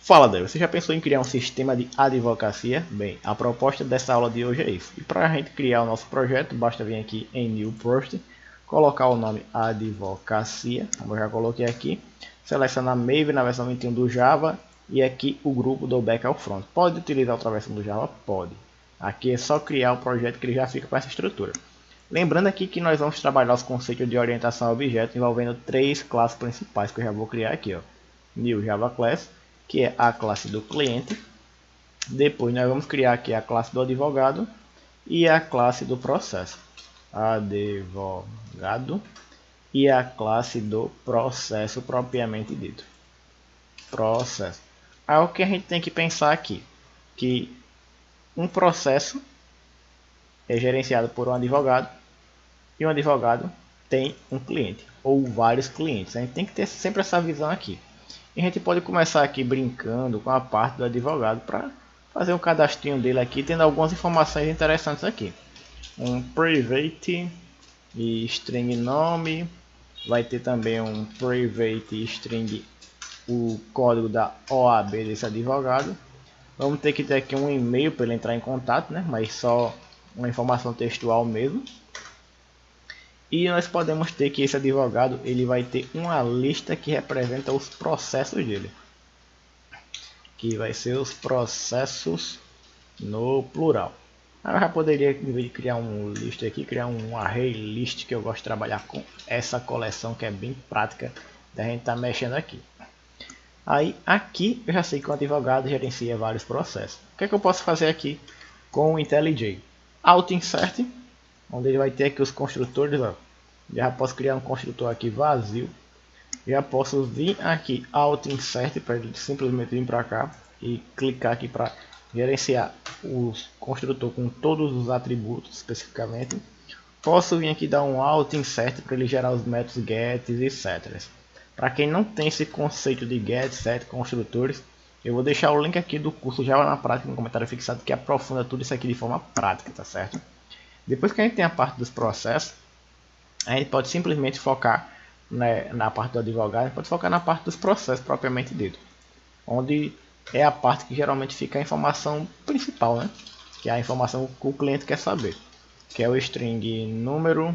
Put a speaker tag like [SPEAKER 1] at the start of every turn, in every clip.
[SPEAKER 1] Fala, David, você já pensou em criar um sistema de advocacia? Bem, a proposta dessa aula de hoje é isso. E para a gente criar o nosso projeto, basta vir aqui em New Project, colocar o nome Advocacia, como eu já coloquei aqui, selecionar Maven na versão 21 do Java e aqui o grupo do Back ao Front. Pode utilizar outra versão do Java? Pode. Aqui é só criar o projeto que ele já fica com essa estrutura. Lembrando aqui que nós vamos trabalhar os conceitos de orientação a objeto envolvendo três classes principais que eu já vou criar aqui, ó. New Java Class, que é a classe do cliente. Depois nós vamos criar aqui a classe do advogado e a classe do processo. Advogado e a classe do processo propriamente dito. Processo. Aí o que a gente tem que pensar aqui, que um processo é gerenciado por um advogado e um advogado tem um cliente ou vários clientes. A gente tem que ter sempre essa visão aqui. E a gente pode começar aqui brincando com a parte do advogado para fazer um cadastrinho dele aqui, tendo algumas informações interessantes aqui. Um private string nome, vai ter também um private string o código da OAB desse advogado. Vamos ter que ter aqui um e-mail para ele entrar em contato, né? Mas só uma informação textual mesmo. E nós podemos ter que esse advogado ele vai ter uma lista que representa os processos dele, que vai ser os processos no plural. Eu já poderia, em vez de criar um list aqui, criar um array list, que eu gosto de trabalhar com essa coleção que é bem prática da gente estar mexendo aqui. Aí aqui eu já sei que o advogado gerencia vários processos. O que é que eu posso fazer aqui com o IntelliJ? Auto insert, onde ele vai ter aqui os construtores, ó. Já posso criar um construtor aqui vazio. Já posso vir aqui Auto Insert para ele simplesmente vir para cá e clicar aqui para gerenciar o construtor com todos os atributos especificamente. Posso vir aqui dar um Auto Insert para ele gerar os métodos get e etc. Para quem não tem esse conceito de get, set, construtores, eu vou deixar o link aqui do curso Java na Prática no comentário fixado que aprofunda tudo isso aqui de forma prática, tá certo? Depois que a gente tem a parte dos processos, a gente pode simplesmente focar, né, na parte do advogado, a gente pode focar na parte dos processos propriamente dito, onde é a parte que geralmente fica a informação principal, né? Que é a informação que o cliente quer saber, que é o string número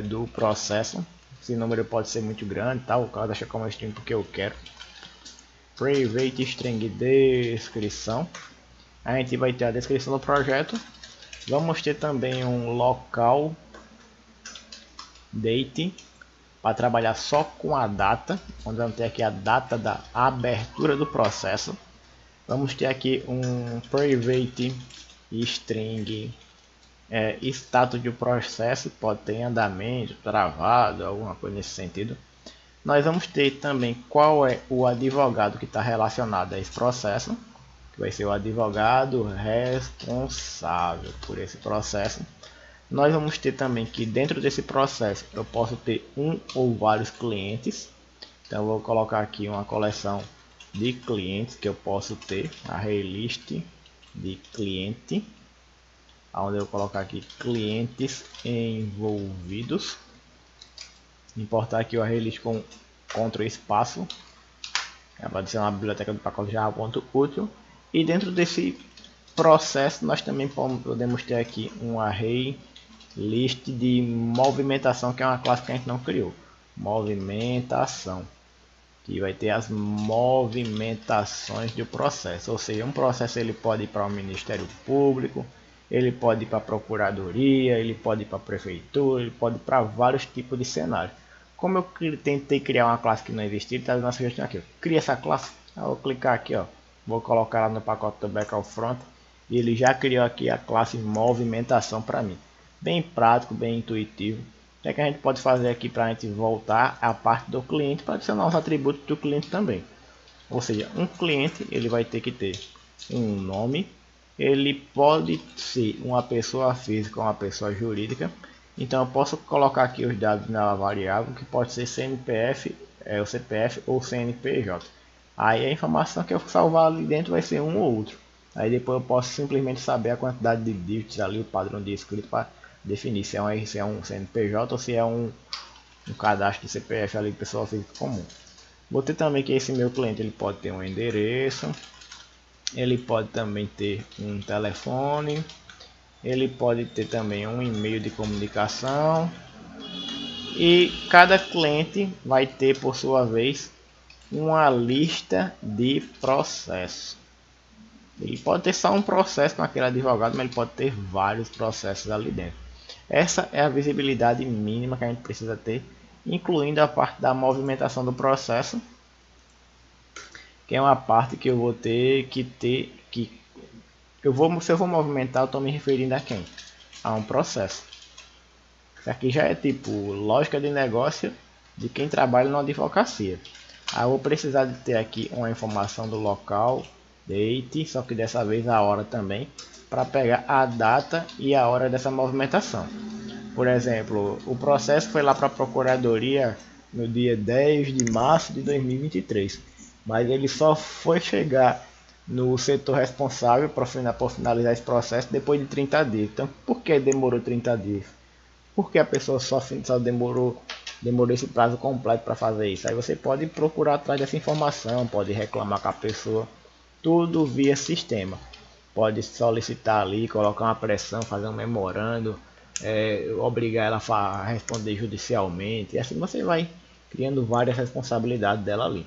[SPEAKER 1] do processo. Esse número pode ser muito grande, tá? O cara deixa como string porque eu quero. Private string descrição. A gente vai ter a descrição do projeto. Vamos ter também um local date para trabalhar só com a data, onde vamos ter aqui a data da abertura do processo. Vamos ter aqui um private string status do processo, pode ter em andamento, travado, alguma coisa nesse sentido. Nós vamos ter também qual é o advogado que está relacionado a esse processo, que vai ser o advogado responsável por esse processo. Nós vamos ter também que dentro desse processo eu posso ter um ou vários clientes. Então eu vou colocar aqui uma coleção de clientes que eu posso ter, array list de cliente, onde eu vou colocar aqui clientes envolvidos. Importar aqui o array list com Ctrl espaço, para adicionar a biblioteca do pacote Java.util. E dentro desse processo nós também podemos ter aqui um array list de movimentação, que é uma classe que a gente não criou. Movimentação, que vai ter as movimentações do processo, ou seja, um processo ele pode ir para o Ministério Público, ele pode ir para a Procuradoria, ele pode ir para a Prefeitura, ele pode ir para vários tipos de cenários. Como eu tentei criar uma classe que não existia, ele está dando uma sugestão aqui. Cria essa classe, eu vou clicar aqui, ó, vou colocar lá no pacote do Back ao Front e ele já criou aqui a classe movimentação para mim. Bem prático, bem intuitivo. O que é que a gente pode fazer aqui para a gente voltar à parte do cliente para adicionar os atributos do cliente também. Ou seja, um cliente ele vai ter que ter um nome, ele pode ser uma pessoa física ou uma pessoa jurídica. Então eu posso colocar aqui os dados na variável que pode ser CNPF, o CPF ou CNPJ. Aí a informação que eu salvar ali dentro vai ser um ou outro. Aí depois eu posso simplesmente saber a quantidade de dígitos ali, o padrão de escrito para definir se é um CNPJ ou se é um cadastro de CPF ali, pessoa física comum. Vou ter também que esse meu cliente ele pode ter um endereço, ele pode também ter um telefone, ele pode ter também um e-mail de comunicação, e cada cliente vai ter por sua vez uma lista de processos. Ele pode ter só um processo com aquele advogado, mas ele pode ter vários processos ali dentro. Essa é a visibilidade mínima que a gente precisa ter, incluindo a parte da movimentação do processo, que é uma parte que eu vou ter que se eu vou movimentar, eu estou me referindo a quem? A um processo. Isso aqui já é tipo lógica de negócio de quem trabalha na advocacia. Aí eu vou precisar de ter aqui uma informação do local, date, só que dessa vez a hora também, para pegar a data e a hora dessa movimentação. Por exemplo, o processo foi lá para a Procuradoria no dia 10 de março de 2023, mas ele só foi chegar no setor responsável para finalizar esse processo depois de 30 dias. Então, por que demorou 30 dias? Porque a pessoa só demorou esse prazo completo para fazer isso. Aí você pode procurar atrás dessa informação, pode reclamar com a pessoa, tudo via sistema. Pode solicitar ali, colocar uma pressão, fazer um memorando, obrigar ela a responder judicialmente, e assim você vai criando várias responsabilidades dela ali.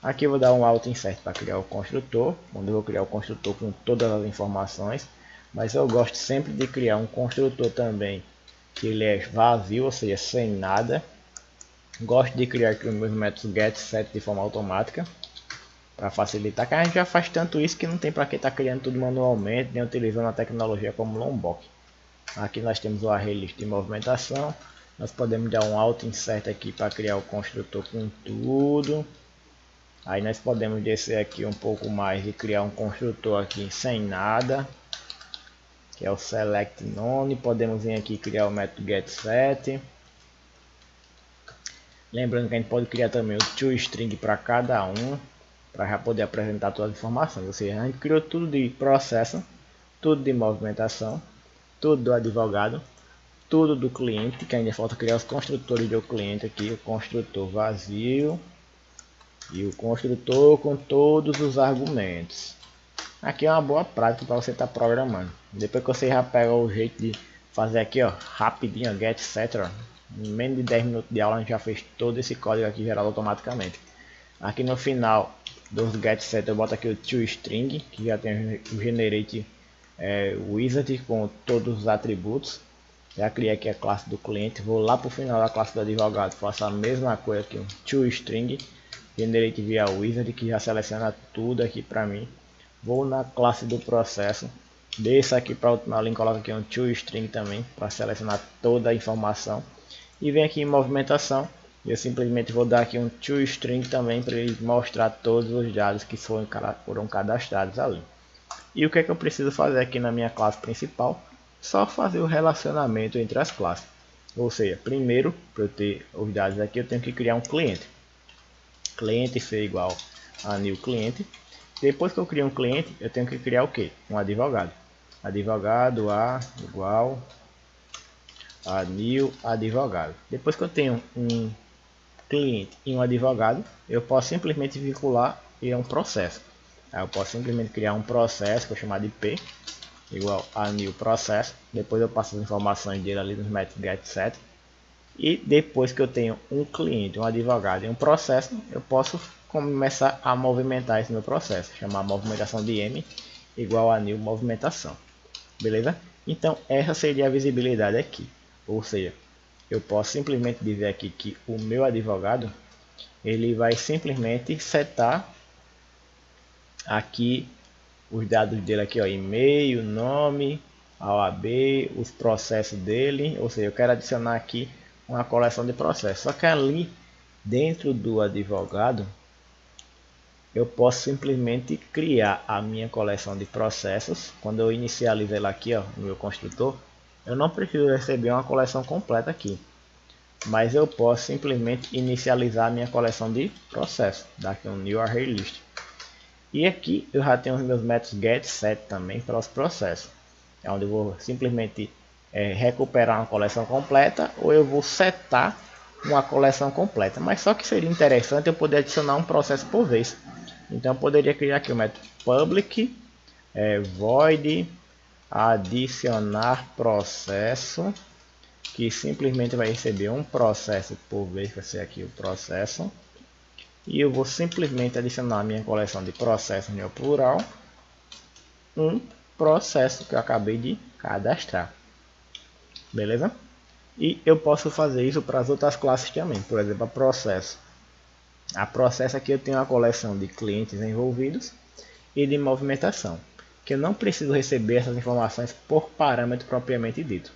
[SPEAKER 1] Aqui eu vou dar um Alt Insert para criar o construtor, onde eu vou criar o construtor com todas as informações, mas eu gosto sempre de criar um construtor também que ele é vazio, ou seja, sem nada. Gosto de criar aqui os meus métodos get, set de forma automática para facilitar, que a gente já faz tanto isso que não tem para que estar criando tudo manualmente, nem utilizando a tecnologia como Lombok. Aqui nós temos o array list de movimentação. Nós podemos dar um Alt Insert aqui para criar o construtor com tudo. Aí nós podemos descer aqui um pouco mais e criar um construtor aqui sem nada, que é o select none. Podemos vir aqui criar o método getSet. Lembrando que a gente pode criar também o toString para cada um, para já poder apresentar todas as informações. Ou seja, a gente criou tudo de processo, tudo de movimentação, tudo do advogado, tudo do cliente, que ainda falta criar os construtores do cliente aqui, o construtor vazio e o construtor com todos os argumentos. Aqui é uma boa prática para você estar programando. Depois que você já pega o jeito de fazer aqui, ó, rapidinho, get set, em menos de 10 minutos de aula a gente já fez todo esse código aqui gerado automaticamente. Aqui no final dos get set eu boto aqui o toString, que já tem o generate wizard com todos os atributos. Já criei aqui a classe do cliente, vou lá para o final da classe do advogado, faço a mesma coisa aqui, um toString, generate via wizard, que já seleciona tudo aqui para mim. Vou na classe do processo, desço aqui para a última linha, coloco aqui um toString também, para selecionar toda a informação. E vem aqui em movimentação, eu simplesmente vou dar aqui um toString também, para ele mostrar todos os dados que foram cadastrados ali. E o que é que eu preciso fazer aqui na minha classe principal? Só fazer o relacionamento entre as classes. Ou seja, primeiro, para eu ter os dados aqui, eu tenho que criar um cliente. Cliente ser igual a new cliente. Depois que eu crio um cliente, eu tenho que criar o que? Um advogado. Advogado a igual a new advogado. Depois que eu tenho um cliente e um advogado, eu posso simplesmente vincular a um processo. Aí eu posso simplesmente criar um processo que eu chamar de P igual a new processo. Depois eu passo as informações dele ali nos métodos getSet. E depois que eu tenho um cliente, um advogado e um processo, eu posso começar a movimentar esse meu processo, chamar a movimentação de M igual a new movimentação. Beleza? Então essa seria a visibilidade aqui. Ou seja, eu posso simplesmente dizer aqui que o meu advogado ele vai simplesmente setar aqui os dados dele aqui, ó, e-mail, nome, a OAB, os processos dele. Ou seja, eu quero adicionar aqui uma coleção de processos. Só que ali dentro do advogado eu posso simplesmente criar a minha coleção de processos. Quando eu inicializo ela aqui, ó, no meu construtor, eu não preciso receber uma coleção completa aqui, mas eu posso simplesmente inicializar a minha coleção de processos, dar aqui um new array list. E aqui eu já tenho os meus métodos getSet também para os processos, é onde eu vou simplesmente recuperar uma coleção completa, ou eu vou setar uma coleção completa. Mas só que seria interessante eu poder adicionar um processo por vez. Então eu poderia criar aqui o método public void adicionar processo, que simplesmente vai receber um processo por vez, que vai ser aqui o processo. E eu vou simplesmente adicionar a minha coleção de processos no plural um processo que eu acabei de cadastrar. Beleza? E eu posso fazer isso para as outras classes também. Por exemplo, a processo. A processo aqui eu tenho uma coleção de clientes envolvidos e de movimentação, que eu não preciso receber essas informações por parâmetro propriamente dito.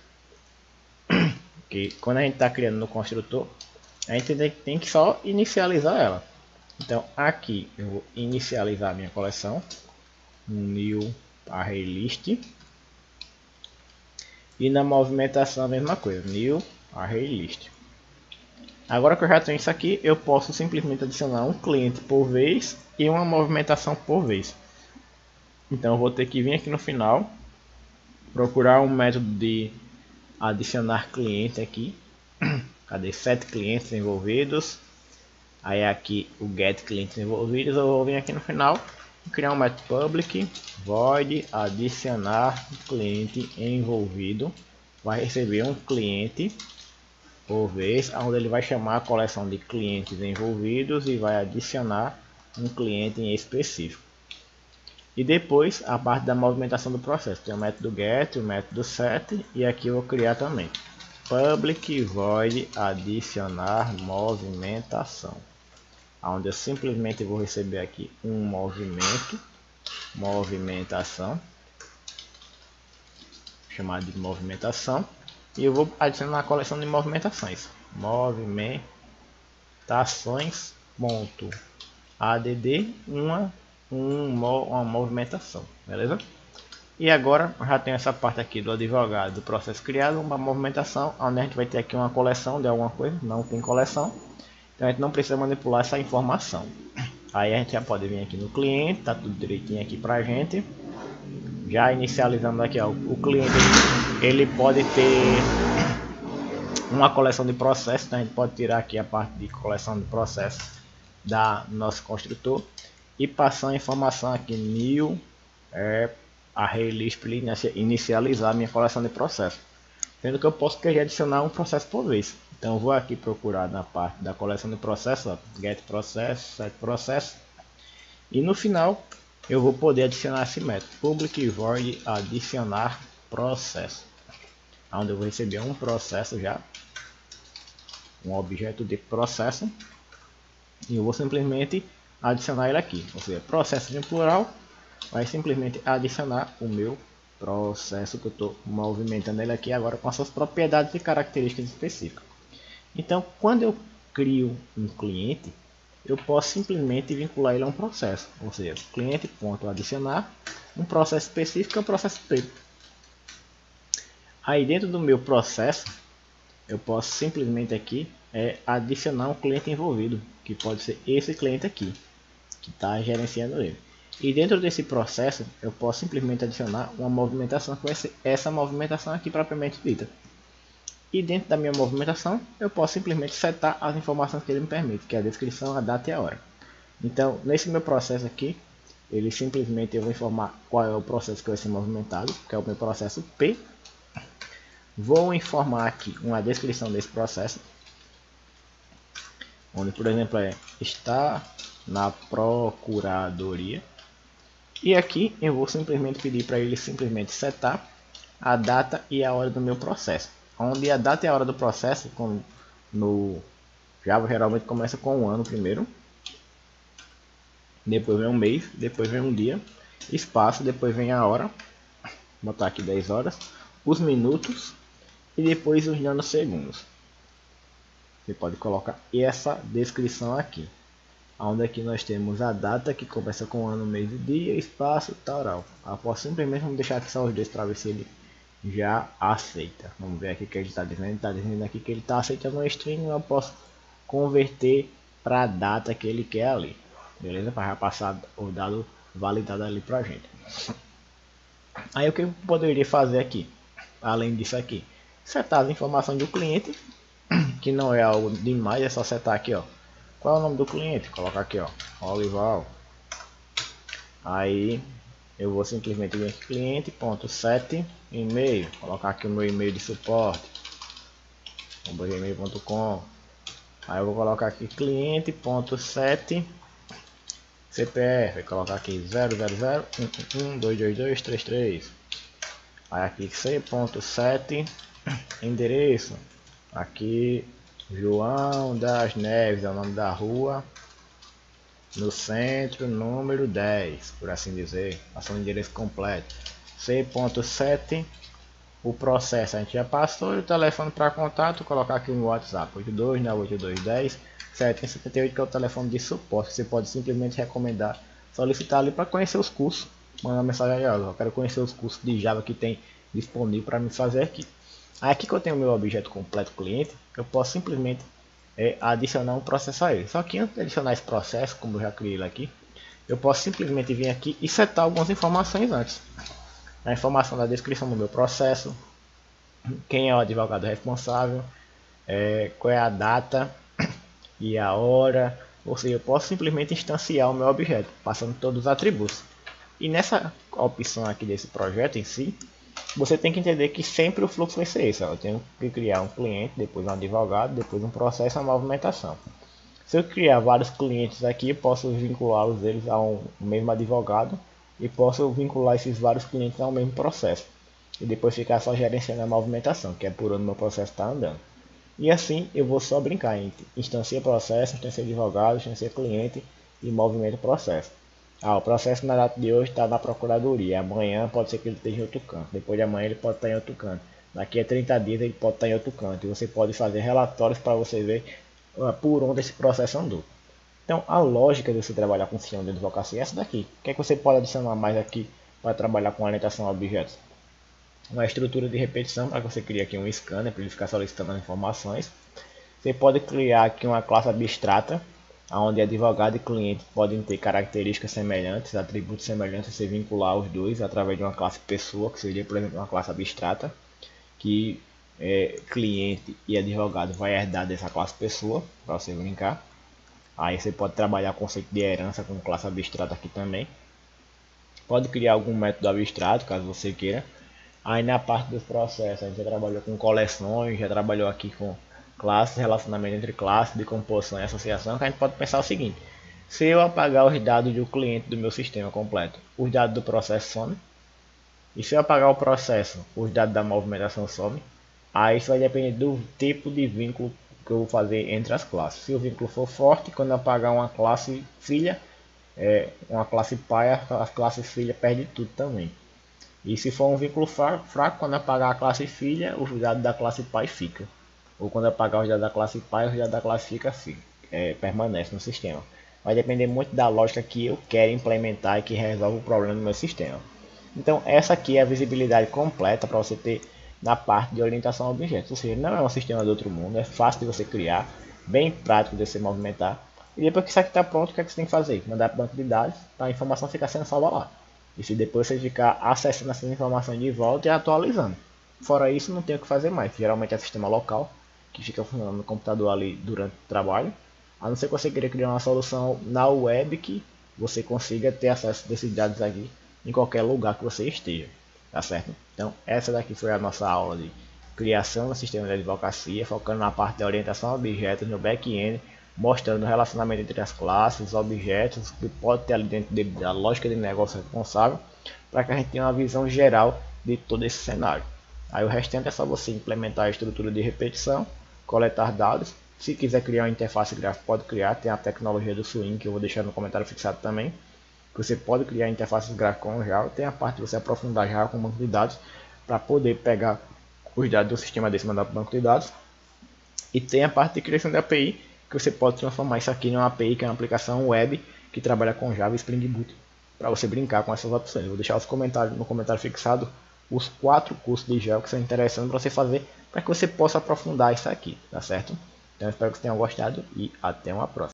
[SPEAKER 1] Que quando a gente está criando no construtor, a gente tem que só inicializar ela. Então aqui eu vou inicializar a minha coleção, new array list, e na movimentação a mesma coisa, new array list. Agora que eu já tenho isso aqui, eu posso simplesmente adicionar um cliente por vez e uma movimentação por vez. Então eu vou ter que vir aqui no final, procurar um método de adicionar cliente aqui. Cadê? 7 clientes envolvidos. Aí aqui o get clientes envolvidos. Eu vou vir aqui no final, criar um método public void adicionar cliente envolvido. Vai receber um cliente por vez, onde ele vai chamar a coleção de clientes envolvidos e vai adicionar um cliente em específico. E depois a parte da movimentação do processo. Tem o método get, o método set, e aqui eu vou criar também public void adicionar movimentação, onde eu simplesmente vou receber aqui um movimentação, chamado de movimentação, e eu vou adicionar a coleção de movimentações, movimentações.add uma movimentação, beleza? E agora já tem essa parte aqui do advogado do processo criado, uma movimentação, onde a gente vai ter aqui uma coleção de alguma coisa, não tem coleção, então a gente não precisa manipular essa informação. Aí a gente já pode vir aqui no cliente, tá tudo direitinho aqui pra gente. Já inicializando aqui, ó, o cliente ele pode ter uma coleção de processos, então a gente pode tirar aqui a parte de coleção de processos da nosso construtor e passar a informação aqui new array list para inicializar a minha coleção de processos, sendo que eu posso querer adicionar um processo por vez. Então eu vou aqui procurar na parte da coleção de processos, ó, get process, set process, e no final eu vou poder adicionar esse método public void adicionar processo, onde eu vou receber um processo já, um objeto de processo, e eu vou simplesmente adicionar ele aqui, ou seja, processo em plural vai simplesmente adicionar o meu processo que eu estou movimentando ele aqui agora com as suas propriedades e características específicas. Então quando eu crio um cliente, eu posso simplesmente vincular ele a um processo, ou seja, cliente.adicionar um processo específico, que é o processo P. Aí dentro do meu processo eu posso simplesmente aqui adicionar um cliente envolvido, que pode ser esse cliente aqui que está gerenciando ele. E dentro desse processo eu posso simplesmente adicionar uma movimentação, que vai ser essa movimentação aqui propriamente dita. E dentro da minha movimentação eu posso simplesmente setar as informações que ele me permite, que é a descrição, a data e a hora. Então nesse meu processo aqui, ele simplesmente eu vou informar qual é o processo que vai ser movimentado, que é o meu processo P. Vou informar aqui uma descrição desse processo, onde por exemplo está na procuradoria. E aqui eu vou simplesmente pedir para ele simplesmente setar a data e a hora do meu processo, onde a data e a hora do processo, como no Java geralmente começa com um ano primeiro, depois vem um mês, depois vem um dia, espaço, depois vem a hora, vou botar aqui 10 horas, os minutos e depois os nanosegundos. Você pode colocar essa descrição aqui, onde aqui nós temos a data que começa com ano, mês e dia, espaço, tal. Após simplesmente vamos deixar aqui só os dois para ver se ele já aceita. Vamos ver aqui o que ele está dizendo. Ele está dizendo aqui que ele está aceitando uma string, eu posso converter para a data que ele quer ali, beleza? Para já passar o dado validado ali para a gente. Aí o que eu poderia fazer aqui, além disso aqui, setar as informações do cliente, que não é algo demais, é só setar aqui, ó. Qual é o nome do cliente? Colocar aqui, ó, Olival. Aí eu vou simplesmente vir aqui cliente.set e-mail, colocar aqui o meu e-mail de suporte, gmail.com. Aí eu vou colocar aqui cliente.set CPF, vou colocar aqui 00011122233. Aí aqui c.set endereço, aqui João das Neves é o nome da rua, no centro, número 10, por assim dizer, passando o endereço completo. C.7, o processo a gente já passou, e o telefone para contato, colocar aqui no WhatsApp 82982210 778, que é o telefone de suporte. Você pode simplesmente recomendar, solicitar ali para conhecer os cursos, mandar mensagem aí, eu quero conhecer os cursos de Java que tem disponível para me fazer aqui. Aí aqui que eu tenho o meu objeto completo cliente, eu posso simplesmente adicionar um processo a ele. Só que antes de adicionar esse processo, como eu já criei ele aqui, eu posso simplesmente vir aqui e setar algumas informações antes. A informação da descrição do meu processo, quem é o advogado responsável, qual é a data e a hora, ou seja, eu posso simplesmente instanciar o meu objeto, passando todos os atributos. E nessa opção aqui desse projeto em si, você tem que entender que sempre o fluxo vai ser esse. Eu tenho que criar um cliente, depois um advogado, depois um processo e uma movimentação. Se eu criar vários clientes aqui, posso vinculá-los eles a um mesmo advogado e posso vincular esses vários clientes ao mesmo processo. E depois ficar só gerenciando a movimentação, que é por onde meu processo está andando. E assim eu vou só brincar entre instancia processo, instancia advogado, instancia cliente e movimento processo. O processo na data de hoje está na procuradoria. Amanhã pode ser que ele esteja em outro canto. Depois de amanhã ele pode estar em outro canto. Daqui a 30 dias ele pode estar em outro canto. E você pode fazer relatórios para você ver por onde esse processo andou. Então a lógica de você trabalhar com o sistema de advocacia é essa daqui. O que é que você pode adicionar mais aqui para trabalhar com orientação a objetos? Uma estrutura de repetição para que você crie aqui um scanner para ele ficar solicitando as informações. Você pode criar aqui uma classe abstrata, onde advogado e cliente podem ter características semelhantes, atributos semelhantes, você vincular os dois através de uma classe pessoa, que seria, por exemplo, uma classe abstrata, que cliente e advogado vai herdar dessa classe pessoa, para você brincar. Aí você pode trabalhar o conceito de herança com classe abstrata aqui também. Pode criar algum método abstrato, caso você queira. Aí na parte dos processos, a gente já trabalhou com coleções, já trabalhou aqui com classes, relacionamento entre classes, decomposição e associação, que a gente pode pensar o seguinte: se eu apagar os dados do cliente do meu sistema completo, os dados do processo somem, e se eu apagar o processo, os dados da movimentação somem. Aí isso vai depender do tipo de vínculo que eu vou fazer entre as classes. Se o vínculo for forte, quando eu apagar uma classe filha, uma classe pai, a classe filha perde tudo também. E se for um vínculo fraco, quando apagar a classe filha, os dados da classe pai ficam. Ou quando apagar os dados da classe pai, os dados da classe fica permanece no sistema. Vai depender muito da lógica que eu quero implementar e que resolve o problema do meu sistema. Então essa aqui é a visibilidade completa para você ter na parte de orientação a objetos. Ou seja, não é um sistema do outro mundo, é fácil de você criar, bem prático de você movimentar. E depois que isso aqui está pronto, o que é que você tem que fazer? Mandar para o banco de dados para a informação ficar sendo salva lá. E se depois você ficar acessando essas informações de volta e atualizando. Fora isso, não tem o que fazer mais. Geralmente é sistema local, que fica funcionando no computador ali durante o trabalho. A não ser que você queira criar uma solução na web que você consiga ter acesso desses dados aqui em qualquer lugar que você esteja. Tá certo? Então, essa daqui foi a nossa aula de criação do sistema de advocacia, focando na parte da orientação a objetos no back-end, mostrando o relacionamento entre as classes, os objetos, que pode ter ali dentro da lógica de negócio responsável, para que a gente tenha uma visão geral de todo esse cenário. Aí o restante é só você implementar a estrutura de repetição, coletar dados. Se quiser criar uma interface gráfica, pode criar, tem a tecnologia do Swing, que eu vou deixar no comentário fixado também. Você pode criar interfaces gráficas com Java, tem a parte de você aprofundar Java com banco de dados, para poder pegar os dados do sistema desse e mandar para o banco de dados. E tem a parte de criação de API, que você pode transformar isso aqui em uma API, que é uma aplicação web que trabalha com Java e Spring Boot, para você brincar com essas opções. Eu vou deixar no comentário fixado os 4 cursos de Java que são interessantes para você fazer, para que você possa aprofundar isso aqui, tá certo? Então eu espero que vocês tenham gostado e até uma próxima.